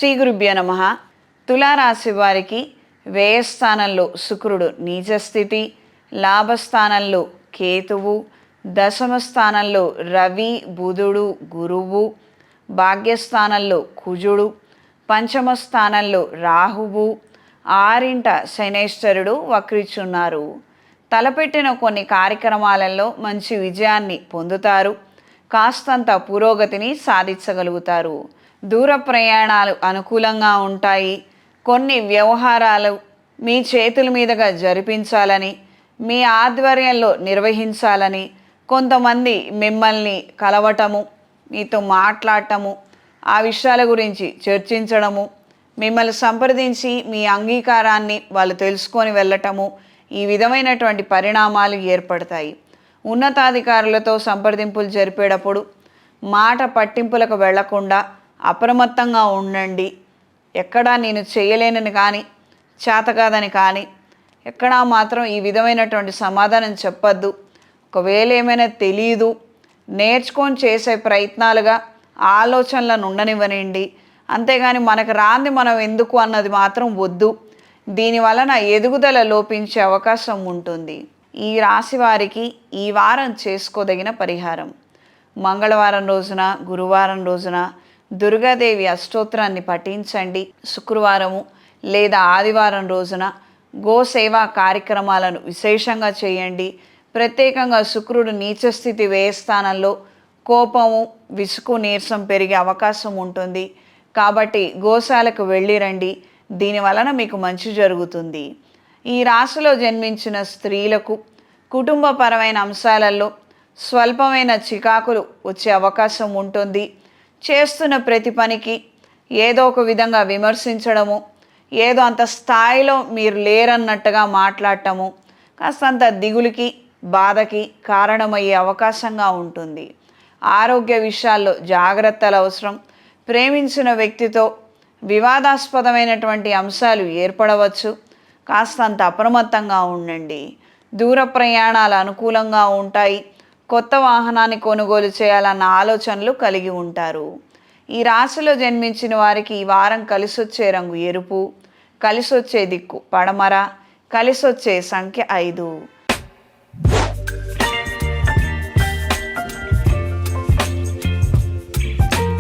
శ్రీ గురుభ్యో నమః. తులారాశి వారికి వ్యయస్థానంలో శుక్రుడు నీచస్థితి, లాభస్థానంలో కేతువు, దశమ స్థానంలో రవి, బుధుడు, గురువు, భాగ్యస్థానంలో కుజుడు, పంచమ స్థానంలో రాహువు, ఆరింట శనైశ్వరుడు వక్రించున్నారు. తలపెట్టిన కొన్ని కార్యక్రమాలలో మంచి విజయాన్ని పొందుతారు. కాస్తంత పురోగతిని సాధించగలుగుతారు. దూర ప్రయాణాలు అనుకూలంగా ఉంటాయి. కొన్ని వ్యవహారాలు మీ చేతుల మీదుగా జరిపించాలని, మీ ఆధ్వర్యంలో నిర్వహించాలని కొంతమంది మిమ్మల్ని కలవటము, మీతో మాట్లాడటము, ఆ విషయాల గురించి చర్చించడము, మిమ్మల్ని సంప్రదించి మీ అంగీకారాన్ని వాళ్ళు తెలుసుకొని వెళ్ళటము, ఈ విధమైనటువంటి పరిణామాలు ఏర్పడతాయి. ఉన్నతాధికారులతో సంప్రదింపులు జరిపేటప్పుడు మాట పట్టింపులకు వెళ్లకుండా అప్రమత్తంగా ఉండండి. ఎక్కడా నేను చేయలేనని కానీ, చేతకాదని కానీ ఎక్కడా మాత్రం ఈ విధమైనటువంటి సమాధానం చెప్పద్దు. ఒకవేళ ఏమైనా తెలియదు, నేర్చుకొని చేసే ప్రయత్నాలుగా ఆలోచనలను ఉండనివ్వనండి. అంతేగాని మనకు రాంది మనం ఎందుకు అన్నది మాత్రం వద్దు. దీనివలన ఎదుగుదల లోపించే అవకాశం ఉంటుంది. ఈ రాశి వారికి ఈ వారం చేసుకోదగిన పరిహారం: మంగళవారం రోజున, గురువారం రోజున దుర్గాదేవి అష్టోత్తరాన్ని పఠించండి. శుక్రవారము లేదా ఆదివారం రోజున గోసేవా కార్యక్రమాలను విశేషంగా చేయండి. ప్రత్యేకంగా శుక్రుడు నీచస్థితి వ్యయస్థానంలో కోపము, విసుగు, నీరసం పెరిగే అవకాశం ఉంటుంది. కాబట్టి గోశాలకు వెళ్ళిరండి. దీనివలన మీకు మంచి జరుగుతుంది. ఈ రాశిలో జన్మించిన స్త్రీలకు కుటుంబపరమైన అంశాలలో స్వల్పమైన చికాకులు వచ్చే అవకాశం ఉంటుంది. చేస్తున్న ప్రతి పనికి ఏదో ఒక విధంగా విమర్శించడము, ఏదో అంత స్థాయిలో మీరు లేరన్నట్టుగా మాట్లాడటము కాస్తంత దిగులుకి, బాధకి కారణమయ్యే అవకాశంగా ఉంటుంది. ఆరోగ్య విషయాల్లో జాగ్రత్తలు అవసరం. ప్రేమించిన వ్యక్తితో వివాదాస్పదమైనటువంటి అంశాలు ఏర్పడవచ్చు. కాస్తంత అప్రమత్తంగా ఉండండి. దూర ప్రయాణాలు అనుకూలంగా ఉంటాయి. కొత్త వాహనాన్ని కొనుగోలు చేయాలన్న ఆలోచనలు కలిగి ఉంటారు. ఈ రాశిలో జన్మించిన వారికి ఈ వారం కలిసొచ్చే రంగు ఎరుపు, కలిసొచ్చే దిక్కు పడమర, కలిసొచ్చే సంఖ్య 5.